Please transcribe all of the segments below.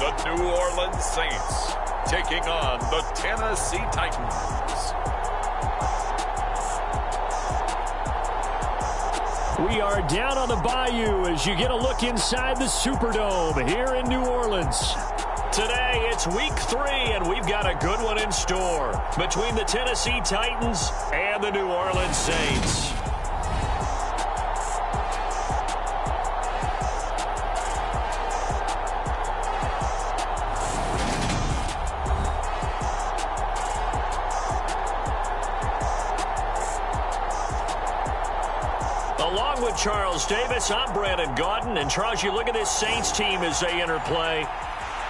the New Orleans Saints taking on the Tennessee Titans. We are down on the bayou as you get a look inside the Superdome here in New Orleans. Today, it's week 3, and we've got a good one in store between the Tennessee Titans and the New Orleans Saints. Along with Charles Davis, I'm Brandon Gaudin. And Charles, you look at this Saints team as they enter play.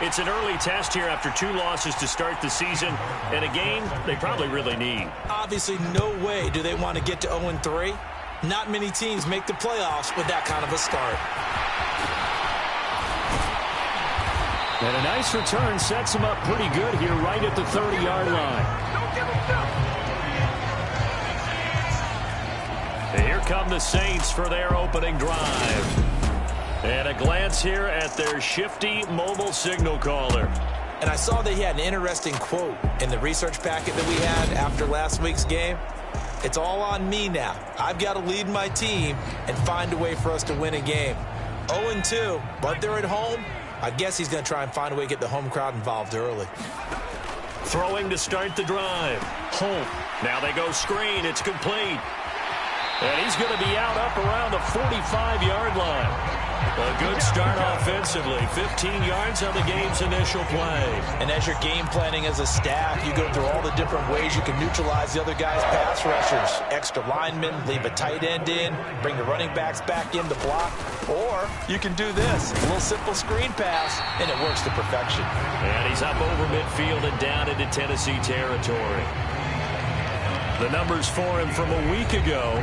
It's an early test here after 2 losses to start the season, and a game they probably really need. Obviously, no way do they want to get to 0-3. Not many teams make the playoffs with that kind of a start. And a nice return sets them up pretty good here right at the 30-yard line. Here come the Saints for their opening drive. And a glance here at their shifty mobile signal caller. And I saw that he had an interesting quote in the research packet that we had after last week's game. It's all on me now. I've got to lead my team and find a way for us to win a game. 0-2, but they're at home. I guess he's going to try and find a way to get the home crowd involved early. Throwing to start the drive. Holt. Now they go screen. It's complete. And he's going to be out up around the 45-yard line. A good start offensively. 15 yards on the game's initial play. And as you're game planning as a staff, you go through all the different ways you can neutralize the other guy's pass rushers. Extra linemen, leave a tight end in, bring the running backs back in to block. Or you can do this, a little simple screen pass, and it works to perfection. And he's up over midfield and down into Tennessee territory. The numbers for him from a week ago,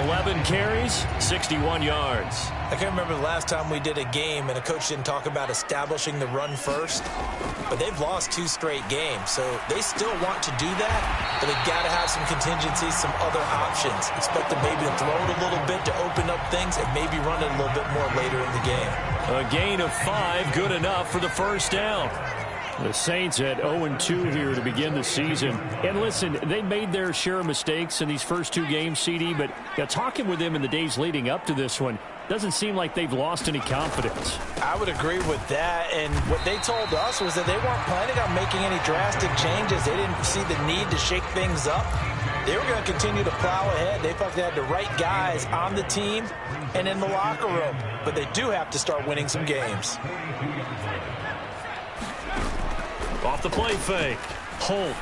11 carries, 61 yards. I can't remember the last time we did a game and a coach didn't talk about establishing the run first. But they've lost 2 straight games, so they still want to do that. But they've got to have some contingencies, some other options. Expect them maybe to throw it a little bit to open up things and maybe run it a little bit more later in the game. A gain of 5, good enough for the first down. The Saints at 0-2 here to begin the season. And listen, they made their share of mistakes in these first 2 games, CD, but talking with them in the days leading up to this one, doesn't seem like they've lost any confidence. I would agree with that, and what they told us was that they weren't planning on making any drastic changes. They didn't see the need to shake things up. They were going to continue to plow ahead. They felt they had the right guys on the team and in the locker room, but they do have to start winning some games. Off the play fake. Holt.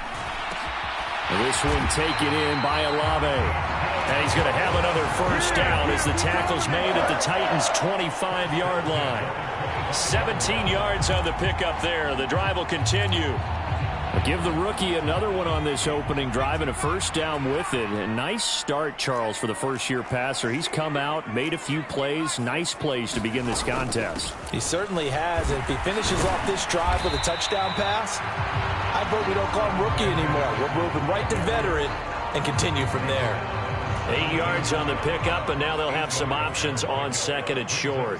This one taken in by Olave. And he's going to have another first down as the tackle's made at the Titans' 25-yard line. 17 yards on the pickup there. The drive will continue. Give the rookie another one on this opening drive and a first down with it. A nice start, Charles, for the first-year passer. He's come out, made a few plays, nice plays to begin this contest. He certainly has, and if he finishes off this drive with a touchdown pass, I vote we don't call him rookie anymore. We'll move him right to veteran and continue from there. 8 yards on the pickup, and now they'll have some options on second and short.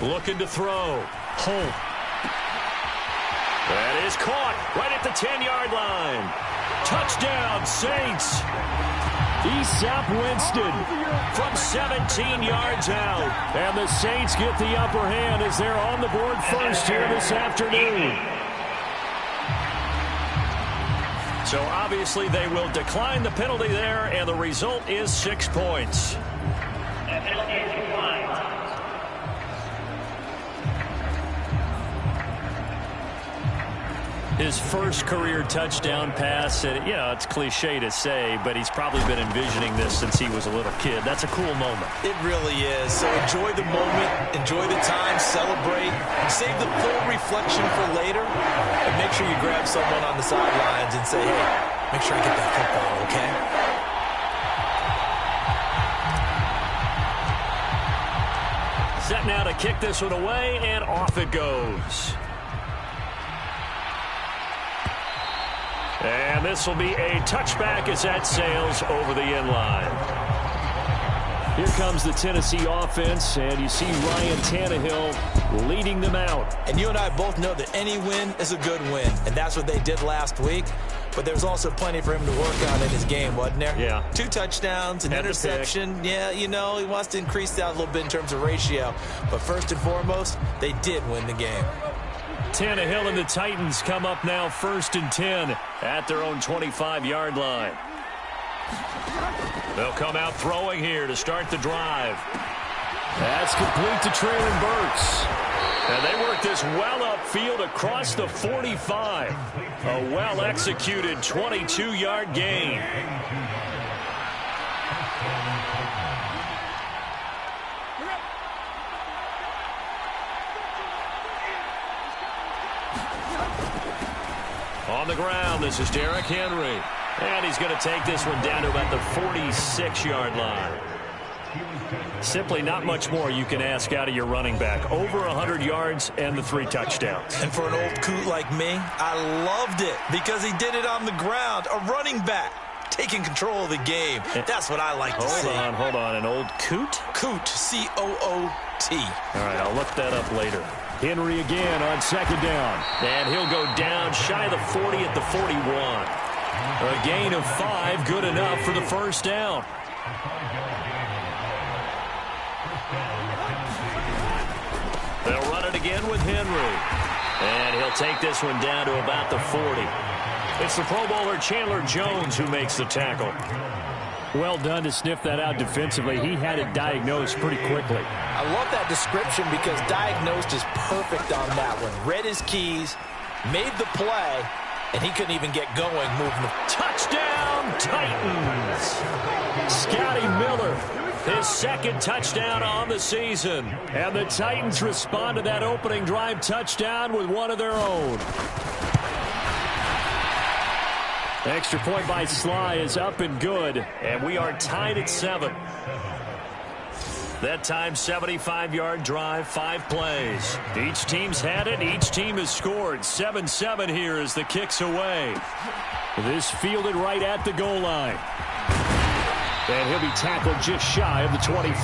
Looking to throw. Holt. That is caught right at the 10-yard line. Touchdown, Saints. Easop Winston from 17 yards out. And the Saints get the upper hand as they're on the board first here this afternoon. So obviously they will decline the penalty there, and the result is 6 points. His first career touchdown pass, and it's cliche to say, but he's probably been envisioning this since he was a little kid. That's a cool moment. It really is. So enjoy the moment, enjoy the time, celebrate, save the full reflection for later, and make sure you grab someone on the sidelines and say, hey, make sure I get that football, okay? Set now to kick this one away, and off it goes. And this will be a touchback as that sails over the end line. Here comes the Tennessee offense, and you see Ryan Tannehill leading them out. And you and I both know that any win is a good win, and that's what they did last week. But there's also plenty for him to work on in his game, wasn't there? Yeah. 2 touchdowns, an interception. Yeah, you know, he wants to increase that a little bit in terms of ratio. But first and foremost, they did win the game. Tannehill and the Titans come up now 1st and 10 at their own 25-yard line. They'll come out throwing here to start the drive. That's complete to Treylon Burks. And they work this well upfield across the 45. A well-executed 22-yard gain. On the ground, this is Derrick Henry. And he's going to take this one down to about the 46-yard line. Simply not much more you can ask out of your running back. Over 100 yards and the 3 touchdowns. And for an old coot like me, I loved it because he did it on the ground. A running back taking control of the game. That's what I like to see. Hold on. An old coot? Coot, C-O-O-T. All right, I'll look that up later. Henry again on 2nd down. And he'll go down shy of the 40 at the 41. A gain of 5, good enough for the 1st down. They'll run it again with Henry. And he'll take this one down to about the 40. It's the Pro Bowler Chandler Jones who makes the tackle. Well done to sniff that out defensively. He had it diagnosed pretty quickly. I love that description because diagnosed is perfect on that one. Read his keys, made the play, and he couldn't even get going moving the... Touchdown, Titans! Scotty Miller, his 2nd touchdown on the season. And the Titans respond to that opening drive touchdown with one of their own. Extra point by Sly is up and good, and we are tied at 7. That time, 75-yard drive, 5 plays. Each team's had it. Each team has scored. 7-7 here as the kick's away. This fielded right at the goal line. And he'll be tackled just shy of the 25.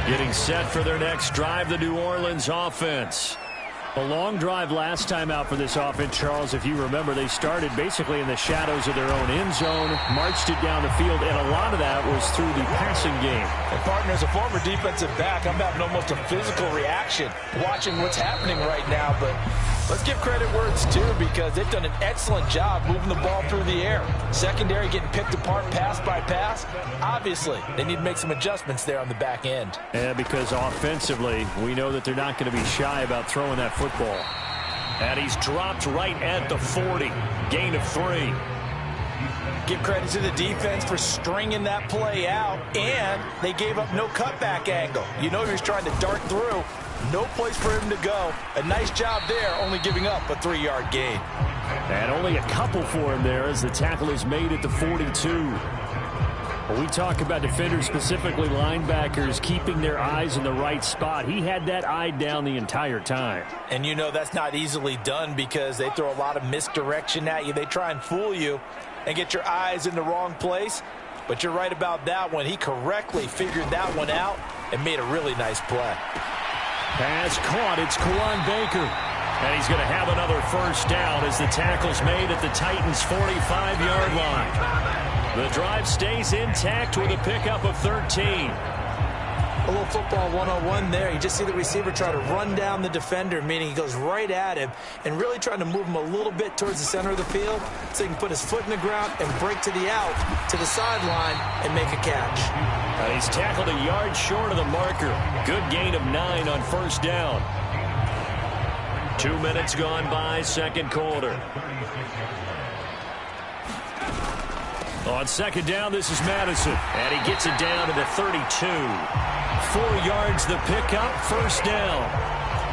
Getting set for their next drive, the New Orleans offense. A long drive last time out for this offense, Charles. If you remember, they started basically in the shadows of their own end zone, marched it down the field, and a lot of that was through the passing game. And partner, as a former defensive back, I'm having almost a physical reaction watching what's happening right now. But let's give credit where it's due because they've done an excellent job moving the ball through the air. Secondary getting picked apart pass by pass. Obviously, they need to make some adjustments there on the back end. Yeah, because offensively, we know that they're not going to be shy about throwing that football. And he's dropped right at the 40. Gain of 3. Give credit to the defense for stringing that play out, and they gave up no cutback angle. You know he was trying to dart through. No place for him to go. A nice job there, only giving up a 3-yard gain. And only a couple for him there as the tackle is made at the 42. When we talk about defenders, specifically linebackers, keeping their eyes in the right spot, he had that eye down the entire time. And you know that's not easily done because they throw a lot of misdirection at you. They try and fool you and get your eyes in the wrong place. But you're right about that one. He correctly figured that one out and made a really nice play. Pass caught. It's Kawan Baker. And he's going to have another 1st down as the tackle's made at the Titans' 45-yard line. The drive stays intact with a pickup of 13. A little football 101 there. You just see the receiver try to run down the defender, meaning he goes right at him and really trying to move him a little bit towards the center of the field so he can put his foot in the ground and break to the out, to the sideline, and make a catch. And he's tackled a yard short of the marker. Good gain of 9 on 1st down. 2 minutes gone by, 2nd quarter. On 2nd down, this is Madison. And he gets it down to the 32. 4 yards the pickup, 1st down.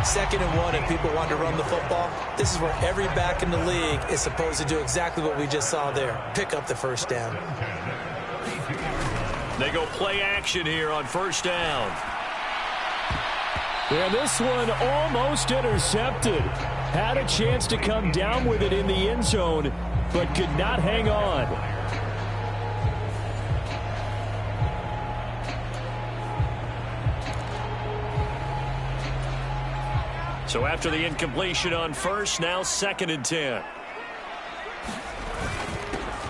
2nd and 1, and people want to run the football. This is where every back in the league is supposed to do exactly what we just saw there. Pick up the 1st down. They go play action here on 1st down. And this one almost intercepted. Had a chance to come down with it in the end zone, but could not hang on. So after the incompletion on first, now 2nd and 10.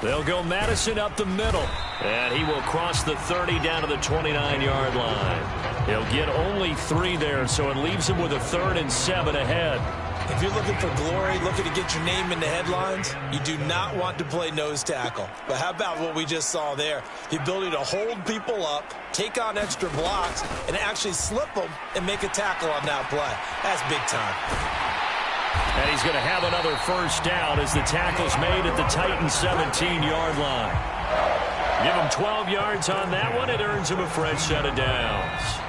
They'll go Madison up the middle. And he will cross the 30 down to the 29-yard line. He'll get only 3 there, so it leaves him with a 3rd and 7 ahead. If you're looking for glory, looking to get your name in the headlines, you do not want to play nose tackle. But how about what we just saw there? The ability to hold people up, take on extra blocks, and actually slip them and make a tackle on that play. That's big time. And he's going to have another first down as the tackle's made at the Titans' 17-yard line. Give him 12 yards on that one. It earns him a fresh set of downs.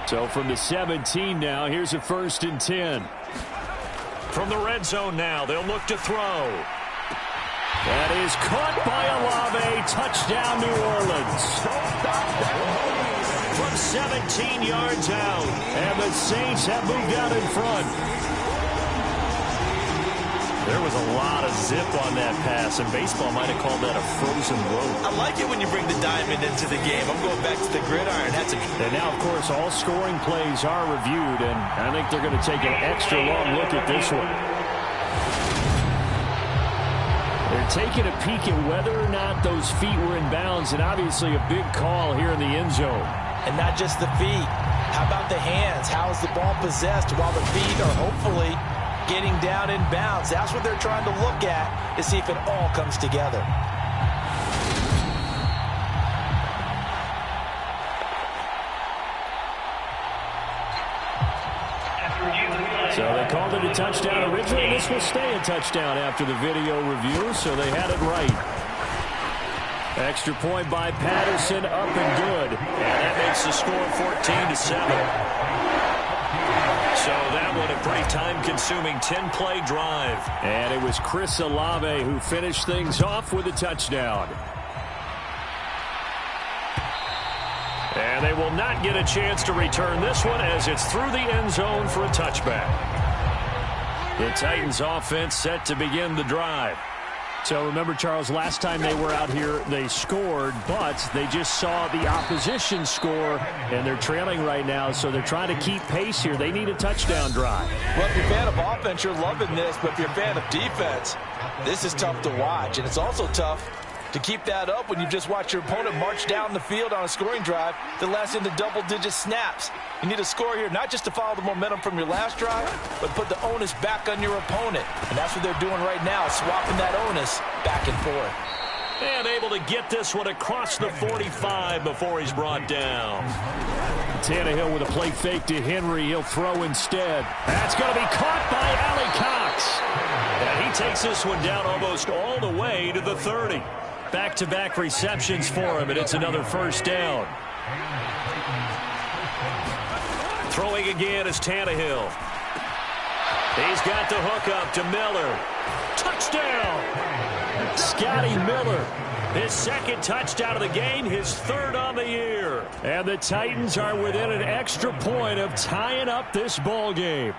So from the 17 now, here's a 1st and 10. From the red zone now, they'll look to throw. That is caught by Olave. Touchdown, New Orleans. From 17 yards out, and the Saints have moved out in front. There was a lot of zip on that pass, and baseball might have called that a frozen rope. I like it when you bring the diamond into the game. I'm going back to the gridiron. And now, of course, all scoring plays are reviewed, and I think they're going to take an extra long look at this one. They're taking a peek at whether or not those feet were in bounds, and obviously a big call here in the end zone. And not just the feet. How about the hands? How is the ball possessed while the feet are hopefully getting down in bounds? That's what they're trying to look at to see if it all comes together. So they called it a touchdown originally. This will stay a touchdown after the video review, so they had it right. Extra point by Patterson, up and good. And that makes the score 14-7. So that one a pretty time-consuming 10-play drive. And it was Chris Olave who finished things off with a touchdown. And they will not get a chance to return this one as it's through the end zone for a touchback. The Titans offense set to begin the drive. So remember, Charles, last time they were out here, they scored, but they just saw the opposition score, and they're trailing right now, so they're trying to keep pace here. They need a touchdown drive. Well, if you're a fan of offense, you're loving this, but if you're a fan of defense, this is tough to watch, and it's also tough to keep that up when you just watch your opponent march down the field on a scoring drive that lasts into double-digit snaps. You need a score here, not just to follow the momentum from your last drive, but put the onus back on your opponent. And that's what they're doing right now, swapping that onus back and forth. And able to get this one across the 45 before he's brought down. Tannehill with a play fake to Henry. He'll throw instead. That's going to be caught by Allie Cox. And he takes this one down almost all the way to the 30. Back-to-back receptions for him, and it's another first down. Throwing again is Tannehill. He's got the hook up to Miller. Touchdown! Scotty Miller. His 2nd touchdown of the game, his 3rd on the year. And the Titans are within an extra point of tying up this ball game.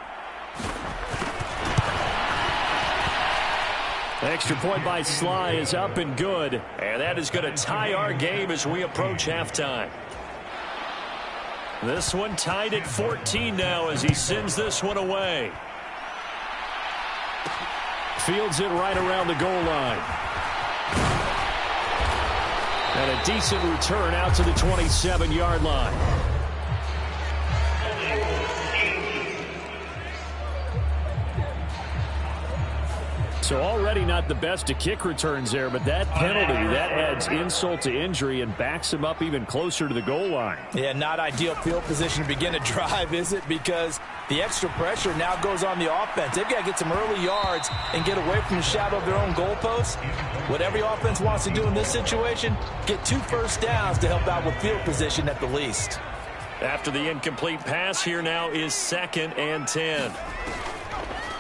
Extra point by Sly is up and good. And that is going to tie our game as we approach halftime. This one tied at 14 now as he sends this one away. Fields it right around the goal line. And a decent return out to the 27-yard line. So already not the best of kick returns there, but that penalty, that adds insult to injury and backs him up even closer to the goal line. Yeah, not ideal field position to begin a drive, is it? Because the extra pressure now goes on the offense. They've got to get some early yards and get away from the shadow of their own goalposts. What every offense wants to do in this situation, get 2 first downs to help out with field position at the least. After the incomplete pass, here now is 2nd and 10.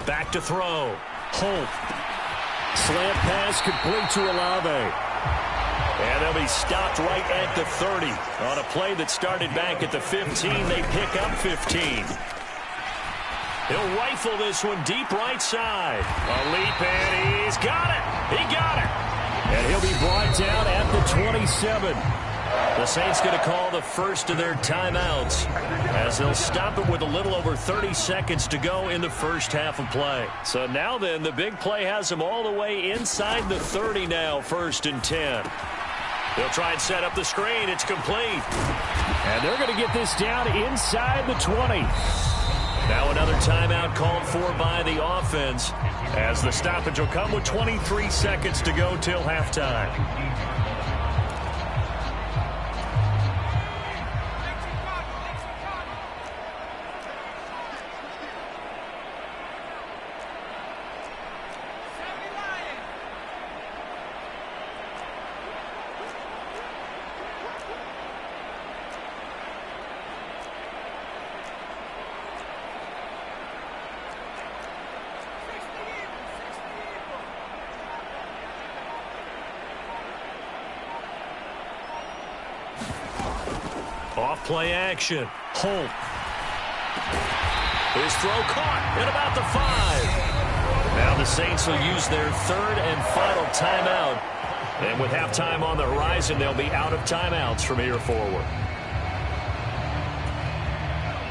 Back to throw. Holt. Slant pass complete to Olave. And they'll be stopped right at the 30. On a play that started back at the 15, they pick up 15. He'll rifle this one deep right side. A leap, and he's got it. He got it. And he'll be brought down at the 27. The Saints going to call the first of their timeouts as they'll stop it with a little over 30 seconds to go in the first half of play. So now then, the big play has them all the way inside the 30 now, 1st and 10. They'll try and set up the screen. It's complete. And they're going to get this down inside the 20. Now another timeout called for by the offense as the stoppage will come with 23 seconds to go till halftime. Off-play action. Holt. His throw caught at about the 5. Now the Saints will use their 3rd and final timeout. And with halftime on the horizon, they'll be out of timeouts from here forward.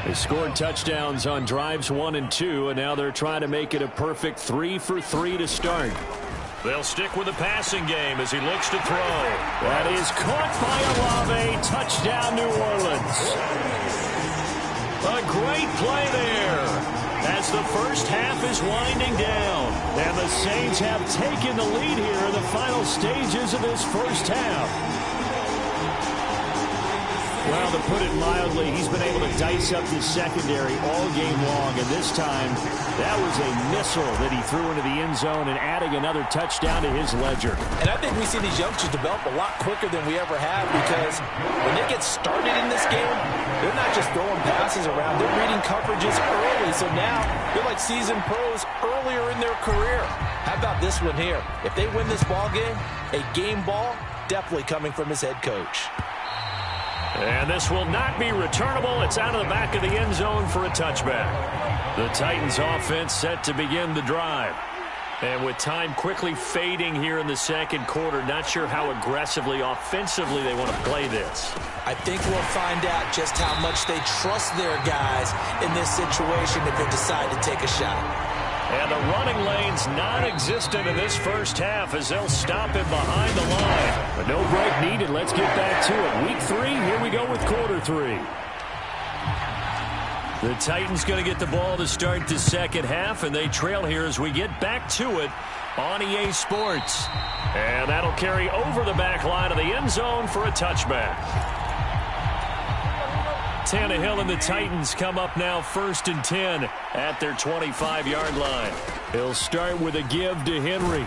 They scored touchdowns on drives 1 and 2, and now they're trying to make it a perfect 3 for 3 to start. They'll stick with the passing game as he looks to throw. That is caught by Olave. Touchdown, New Orleans. A great play there as the first half is winding down. And the Saints have taken the lead here in the final stages of this first half. Well, to put it mildly, he's been able to dice up the secondary all game long, and this time that was a missile that he threw into the end zone and adding another touchdown to his ledger. And I think we see these youngsters develop a lot quicker than we ever have because when they get started in this game, they're not just throwing passes around, they're reading coverages early. So now they're like seasoned pros earlier in their career. How about this one here? If they win this ball game, a game ball definitely coming from his head coach. And this will not be returnable. It's out of the back of the end zone for a touchback. The Titans offense set to begin the drive. And with time quickly fading here in the second quarter, not sure how aggressively, offensively they want to play this. I think we'll find out just how much they trust their guys in this situation if they decide to take a shot. And the running lane's non-existent in this first half as they'll stop him behind the line. But no break needed. Let's get back to it. Week 3, here we go with quarter 3. The Titans going to get the ball to start the second half, and they trail here as we get back to it on EA Sports. And that'll carry over the back line of the end zone for a touchback. Tannehill and the Titans come up now 1st and 10 at their 25-yard line. He'll start with a give to Henry.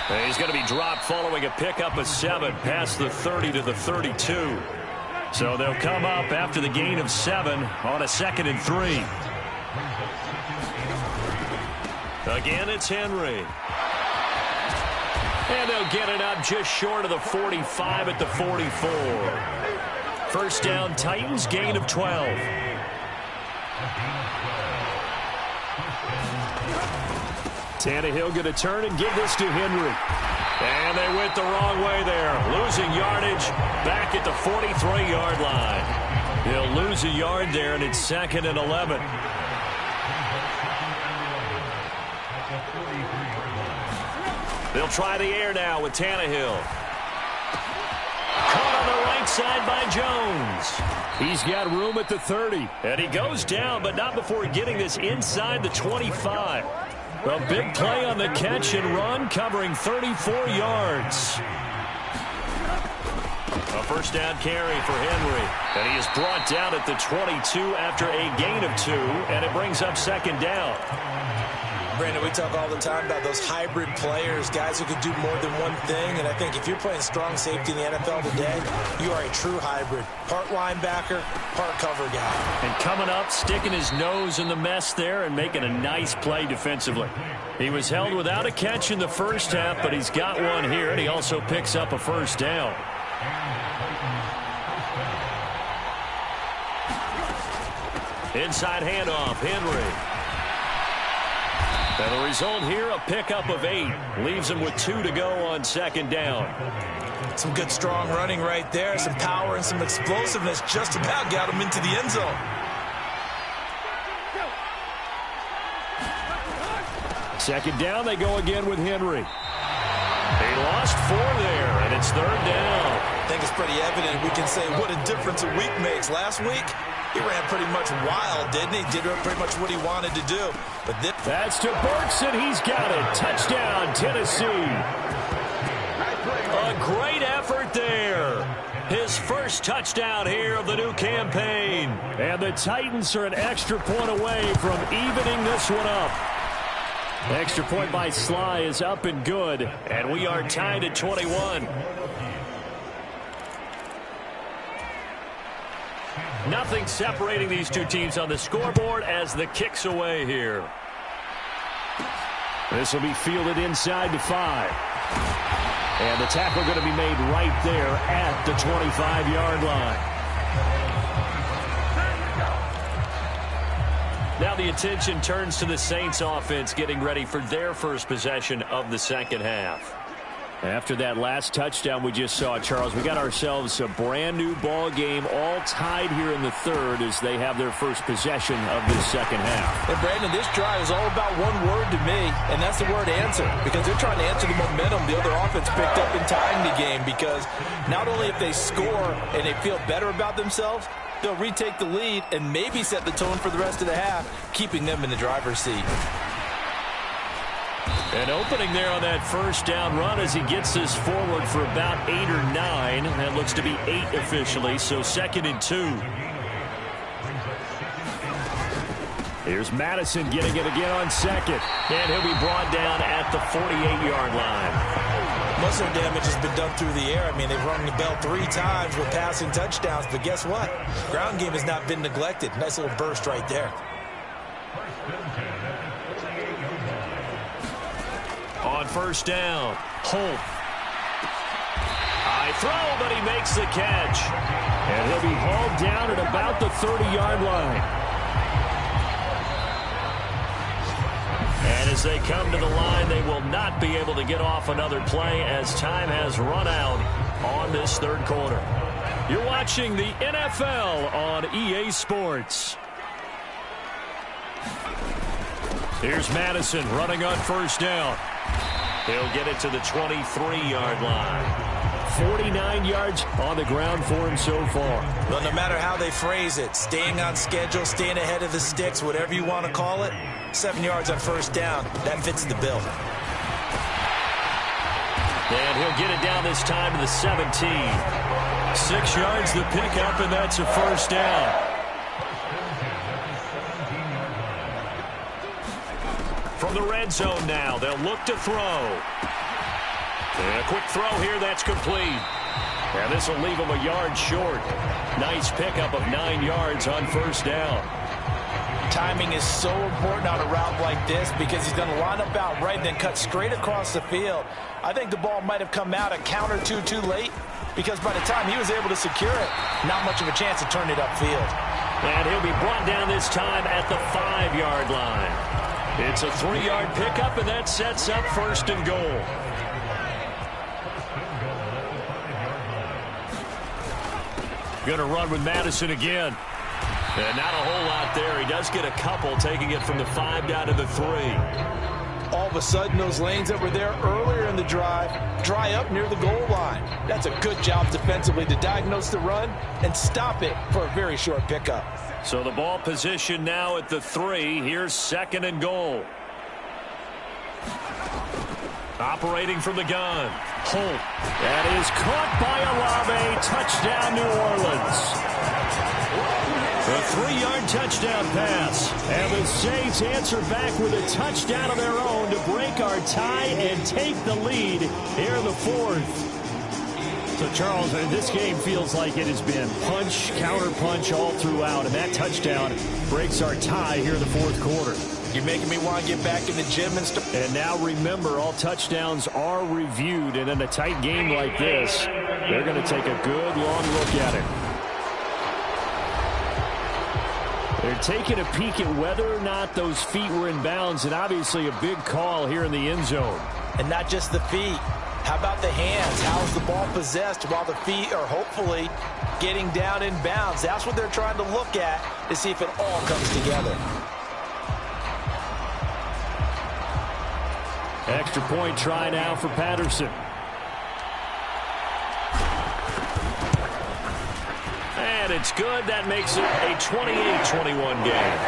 And he's going to be dropped following a pickup of 7 past the 30 to the 32. So they'll come up after the gain of 7 on a 2nd and 3. Again, it's Henry. And they'll get it up just short of the 45 at the 44. First down, Titans, gain of 12. Tannehill going to turn and give this to Henry. And they went the wrong way there. Losing yardage back at the 43-yard line. He'll lose a yard there, and it's 2nd and 11. They'll try the air now with Tannehill. Caught on the right side by Jones. He's got room at the 30. And he goes down, but not before getting this inside the 25. A big play on the catch and run, covering 34 yards. A first down carry for Henry. And he is brought down at the 22 after a gain of 2, and it brings up 2nd down. Brandon, we talk all the time about those hybrid players, guys who could do more than one thing. And I think if you're playing strong safety in the NFL today, you are a true hybrid. Part linebacker, part cover guy. And coming up, sticking his nose in the mess there and making a nice play defensively. He was held without a catch in the first half, but he's got one here, and he also picks up a first down. Inside handoff, Henry. And the result here, a pickup of 8. Leaves him with 2 to go on 2nd down. Some good, strong running right there. Some power and some explosiveness just about got him into the end zone. Second down, they go again with Henry. They lost 4 there, and it's third down. I think it's pretty evident. We can say what a difference a week makes. Last week, he ran pretty much wild, didn't he? Did pretty much what he wanted to do. But that's to Burks, and he's got it. Touchdown, Tennessee. A great effort there. His first touchdown here of the new campaign. And the Titans are an extra point away from evening this one up. Extra point by Sly is up and good, and we are tied at 21. Nothing separating these two teams on the scoreboard as the kick's away here. This will be fielded inside the 5. And the tackle going to be made right there at the 25-yard line. Now the attention turns to the Saints offense getting ready for their first possession of the second half. After that last touchdown we just saw, Charles, we got ourselves a brand new ball game, all tied here in the third as they have their first possession of this second half. And Brandon, this drive is all about one word to me, and that's the word answer, because they're trying to answer the momentum the other offense picked up in tying the game, because not only if they score and they feel better about themselves, they'll retake the lead and maybe set the tone for the rest of the half, keeping them in the driver's seat. An opening there on that first down run as he gets this forward for about 8 or 9. That looks to be 8 officially, so 2nd and 2. Here's Madison getting it again on 2nd. And he'll be brought down at the 48-yard line. Muscle damage has been done through the air. I mean, they've rung the bell 3 times with passing touchdowns, but guess what? Ground game has not been neglected. Nice little burst right there. On first down, Holt. High throw, but he makes the catch. And he'll be hauled down at about the 30-yard line. And as they come to the line, they will not be able to get off another play as time has run out on this third quarter. You're watching the NFL on EA Sports. Here's Madison running on first down. He'll get it to the 23-yard line. 49 yards on the ground for him so far. Well, no matter how they phrase it, staying on schedule, staying ahead of the sticks, whatever you want to call it, 7 yards on first down, that fits the bill. And he'll get it down this time to the 17. 6 yards the pickup, and that's a first down. From the red zone now, they'll look to throw. And a quick throw here, that's complete. And this will leave him a yard short. Nice pickup of 9 yards on first down. Timing is so important on a route like this because he's going to line up out right and then cut straight across the field. I think the ball might have come out a count or two too late because by the time he was able to secure it, not much of a chance to turn it upfield. And he'll be brought down this time at the 5-yard line. It's a 3-yard pickup, and that sets up first and goal. Going to run with Madison again. And not a whole lot there. He does get a couple, taking it from the 5 down to the 3. All of a sudden, those lanes that were there earlier in the drive dry up near the goal line. That's a good job defensively to diagnose the run and stop it for a very short pickup. So the ball position now at the 3. Here's 2nd and goal. Operating from the gun. Holt. That is caught by Olave. Touchdown, New Orleans. A 3-yard touchdown pass. And the Saints answer back with a touchdown of their own to break our tie and take the lead here in the 4th. So, Charles, this game feels like it has been punch, counter punch all throughout, and that touchdown breaks our tie here in the 4th quarter. You're making me want to get back in the gym and stuff. And now remember, all touchdowns are reviewed, and in a tight game like this, they're going to take a good long look at it. They're taking a peek at whether or not those feet were in bounds, and obviously a big call here in the end zone. And not just the feet. How about the hands? How's the ball possessed while the feet are hopefully getting down in bounds? That's what they're trying to look at to see if it all comes together. Extra point try now for Patterson. And it's good. That makes it a 28-21 game.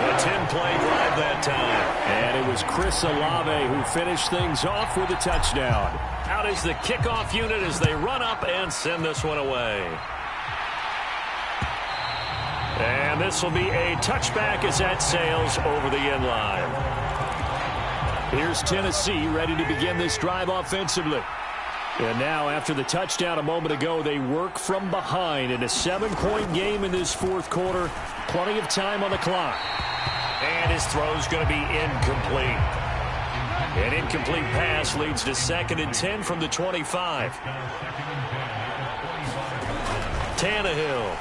A 10-play drive that time. And it was Chris Olave who finished things off with a touchdown. Out is the kickoff unit as they run up and send this one away. And this will be a touchback as that sails over the end line. Here's Tennessee ready to begin this drive offensively. And now, after the touchdown a moment ago, they work from behind in a 7-point game in this fourth quarter. Plenty of time on the clock. And his throw's going to be incomplete. An incomplete pass leads to 2nd and 10 from the 25. Tannehill.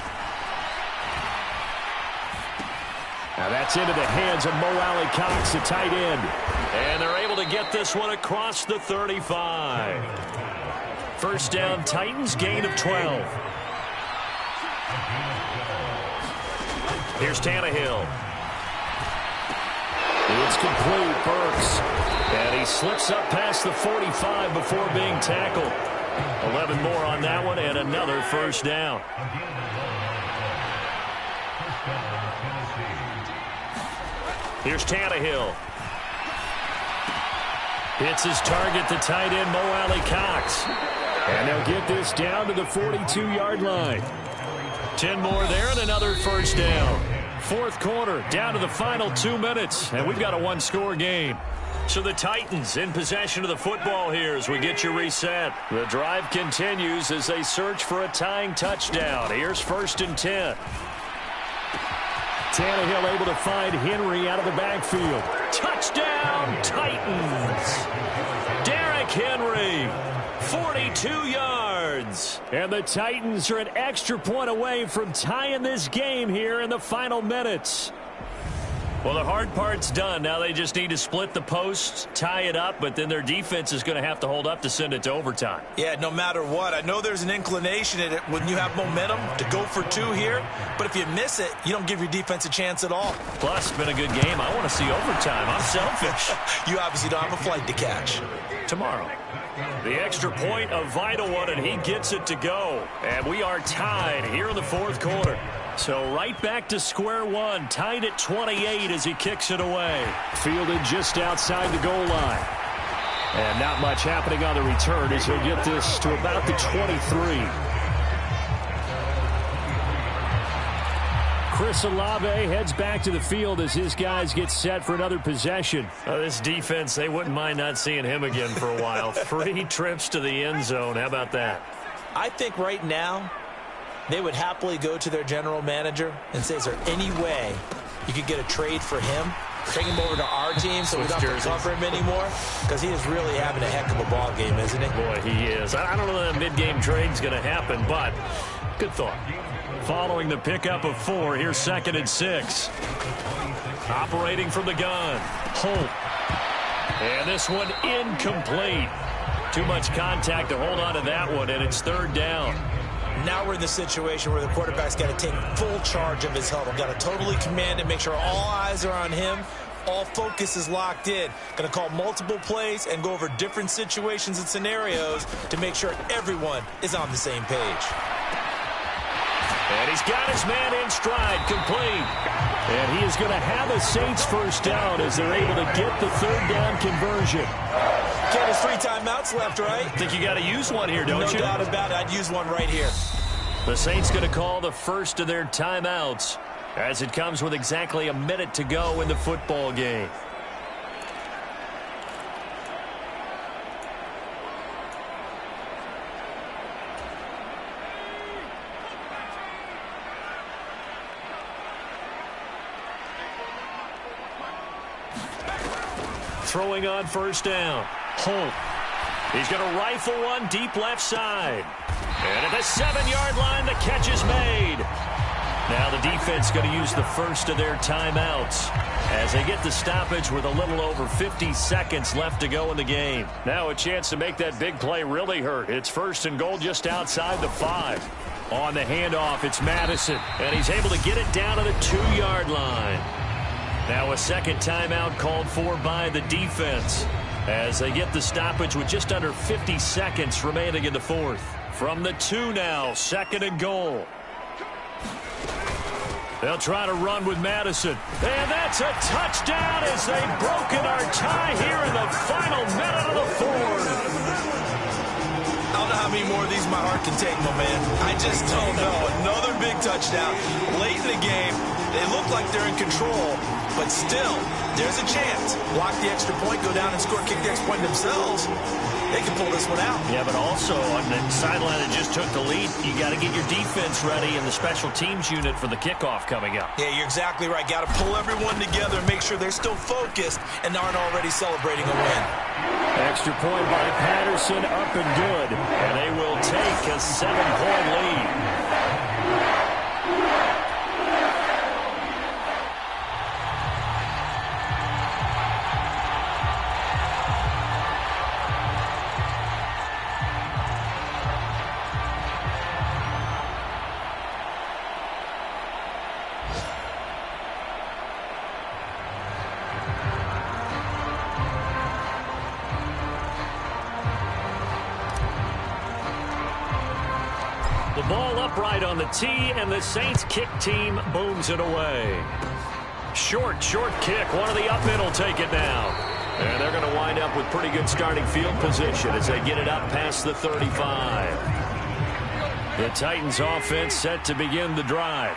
Now that's into the hands of Mo Alley-Cox, the tight end. And they're able to get this one across the 35. First down, Titans, gain of 12. Here's Tannehill. It's complete, Burks. And he slips up past the 45 before being tackled. 11 more on that one and another first down. Here's Tannehill. Hits his target, the tight end, Mo Alley-Cox. And they'll get this down to the 42-yard line. 10 more there and another first down. Fourth quarter, down to the final 2 minutes, and we've got a one-score game. So the Titans in possession of the football here as we get you reset. The drive continues as they search for a tying touchdown. Here's 1st and 10. Tannehill able to find Henry out of the backfield. Touchdown, Titans! Derrick Henry, 42 yards. And the Titans are an extra point away from tying this game here in the final minutes. Well, the hard part's done. Now they just need to split the posts, tie it up, but then their defense is going to have to hold up to send it to overtime. Yeah, no matter what. I know there's an inclination in it when you have momentum to go for 2 here, but if you miss it, you don't give your defense a chance at all. Plus, it's been a good game. I want to see overtime. I'm selfish. You obviously don't have a flight to catch. Tomorrow. The extra point, a vital one, and he gets it to go. And we are tied here in the fourth quarter. So right back to square one, tied at 28 as he kicks it away. Fielded just outside the goal line. And not much happening on the return as he'll get this to about the 23. Chris Olave heads back to the field as his guys get set for another possession. This defense, they wouldn't mind not seeing him again for a while. 3 trips to the end zone. How about that? I think right now they would happily go to their general manager and say, is there any way you could get a trade for him? Bring him over to our team so we don't have to cover him anymore? Because he is really having a heck of a ball game, isn't he? Boy, he is. I don't know that mid-game trade's going to happen, but good thought. Following the pickup of 4, here's 2nd and 6. Operating from the gun. Holt. And this one incomplete. Too much contact to hold on to that one, and it's 3rd down. Now we're in the situation where the quarterback's got to take full charge of his huddle. Got to totally command it, make sure all eyes are on him. All focus is locked in. Going to call multiple plays and go over different situations and scenarios to make sure everyone is on the same page. And he's got his man in stride, complete. And he is going to have a Saints first down as they're able to get the 3rd down conversion. Ken, there's 3 timeouts left, right? I think you got to use one here, don't you? No doubt about it. I'd use one right here. The Saints going to call the first of their timeouts as it comes with exactly a minute to go in the football game. Throwing on first down. Holt. He's going to rifle one deep left side. And at the 7-yard line, the catch is made. Now the defense going to use the first of their timeouts as they get the stoppage with a little over 50 seconds left to go in the game. Now a chance to make that big play really hurt. It's first and goal just outside the 5. On the handoff, it's Madison, and he's able to get it down to the 2-yard line. Now a second timeout called for by the defense as they get the stoppage with just under 50 seconds remaining in the fourth. From the 2 now, second and goal. They'll try to run with Madison. And that's a touchdown as they've broken our tie here in the final minute of the fourth. I don't know how many more of these my heart can take, my man. I just don't know. Another big touchdown. Late in the game, they look like they're in control, but still, there's a chance. Block the extra point, go down and score, kick the extra point themselves. They can pull this one out. Yeah, but also on the sideline that just took the lead, you got to get your defense ready and the special teams unit for the kickoff coming up. Yeah, you're exactly right. Got to pull everyone together and make sure they're still focused and aren't already celebrating a win. Extra point by Patterson, up and good. And they will take a 7-point lead. The ball upright on the tee, and the Saints kick team booms it away. Short kick. One of the up in will take it now. And they're going to wind up with pretty good starting field position as they get it up past the 35. The Titans offense set to begin the drive.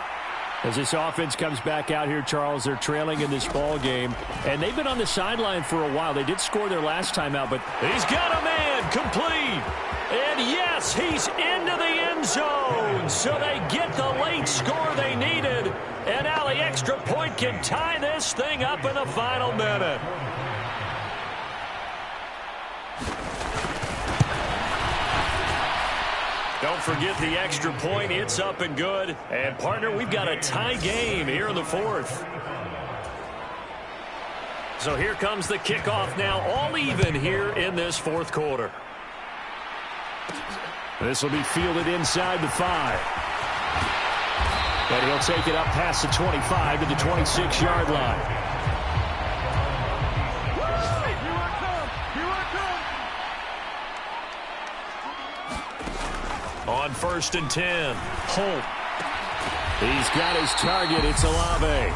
As this offense comes back out here, Charles, they're trailing in this ball game, and they've been on the sideline for a while. They did score their last time out, but he's got a man complete. And yes, he's into the end zone. So they get the late score they needed. And now the extra point can tie this thing up in the final minute. Don't forget the extra point. It's up and good. And, partner, we've got a tie game here in the fourth. So here comes the kickoff now, all even here in this fourth quarter. This will be fielded inside the 5. And he'll take it up past the 25 to the 26-yard line. On first and 10, Holt. He's got his target. It's Olave.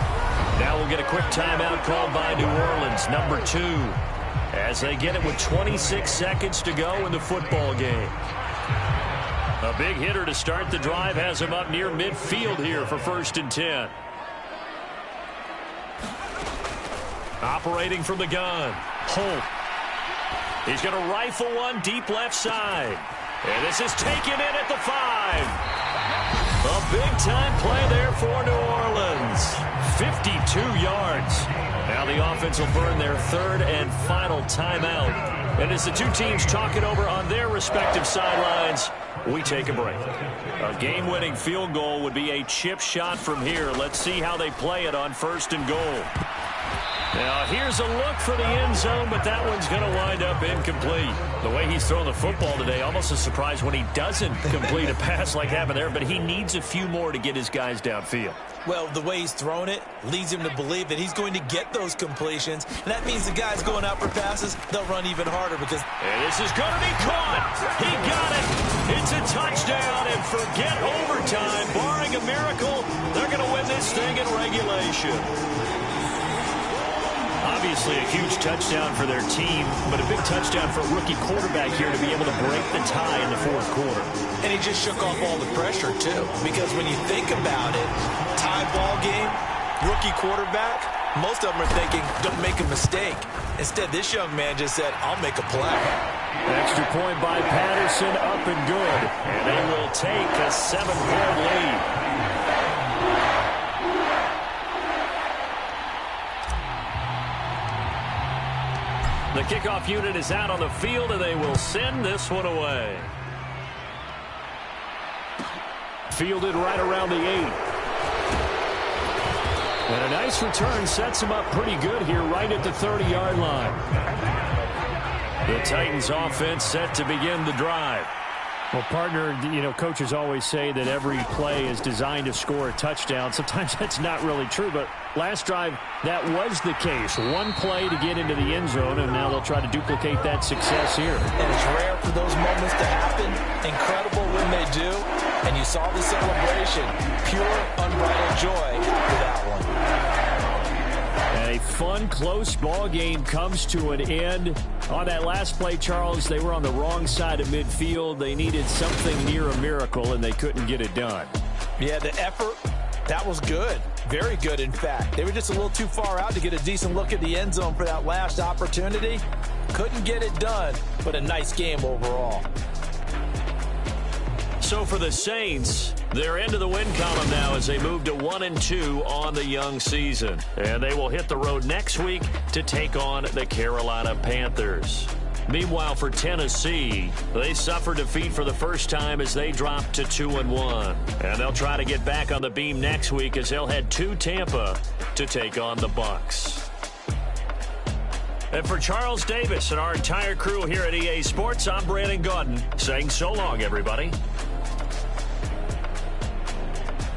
Now we'll get a quick timeout called by New Orleans, number 2, as they get it with 26 seconds to go in the football game. A big hitter to start the drive has him up near midfield here for first and 10. Operating from the gun, Holt. He's going to rifle one deep left side. And this is taken in at the 5. A big-time play there for New Orleans. 52 yards. Now the offense will burn their third and final timeout. And as the two teams talk it over on their respective sidelines, we take a break. A game-winning field goal would be a chip shot from here. Let's see how they play it on first and goal. Now, here's a look for the end zone, but that one's going to wind up incomplete. The way he's throwing the football today, almost a surprise when he doesn't complete a pass like happened there, but he needs a few more to get his guys downfield. Well, the way he's thrown it leads him to believe that he's going to get those completions, and that means the guys going out for passes, they'll run even harder because... And this is going to be caught. He got it. It's a touchdown, and forget overtime. Barring a miracle, they're going to win this thing in regulation. Obviously a huge touchdown for their team, but a big touchdown for a rookie quarterback here to be able to break the tie in the fourth quarter. And he just shook off all the pressure, too, because when you think about it, tie ball game, rookie quarterback, most of them are thinking, don't make a mistake. Instead, this young man just said, I'll make a play. Extra point by Patterson, up and good. And they will take a 7-point lead. The kickoff unit is out on the field, and they will send this one away. Fielded right around the 8. And a nice return sets him up pretty good here right at the 30-yard line. The Titans offense set to begin the drive. Well, partner, coaches always say that every play is designed to score a touchdown. Sometimes that's not really true, but last drive, that was the case. One play to get into the end zone, and now they'll try to duplicate that success here. And it's rare for those moments to happen. Incredible when they do. And you saw the celebration. Pure, unbridled joy for that one. A fun, close ball game comes to an end. On that last play, Charles, they were on the wrong side of midfield. They needed something near a miracle, and they couldn't get it done. Yeah, the effort, that was good. Very good, in fact. They were just a little too far out to get a decent look at the end zone for that last opportunity. Couldn't get it done, but a nice game overall. So for the Saints, they're into the win column now as they move to 1-2 on the young season. And they will hit the road next week to take on the Carolina Panthers. Meanwhile, for Tennessee, they suffered defeat for the first time as they dropped to 2-1. And they'll try to get back on the beam next week as they'll head to Tampa to take on the Bucs. And for Charles Davis and our entire crew here at EA Sports, I'm Brandon Gaudin saying so long, everybody.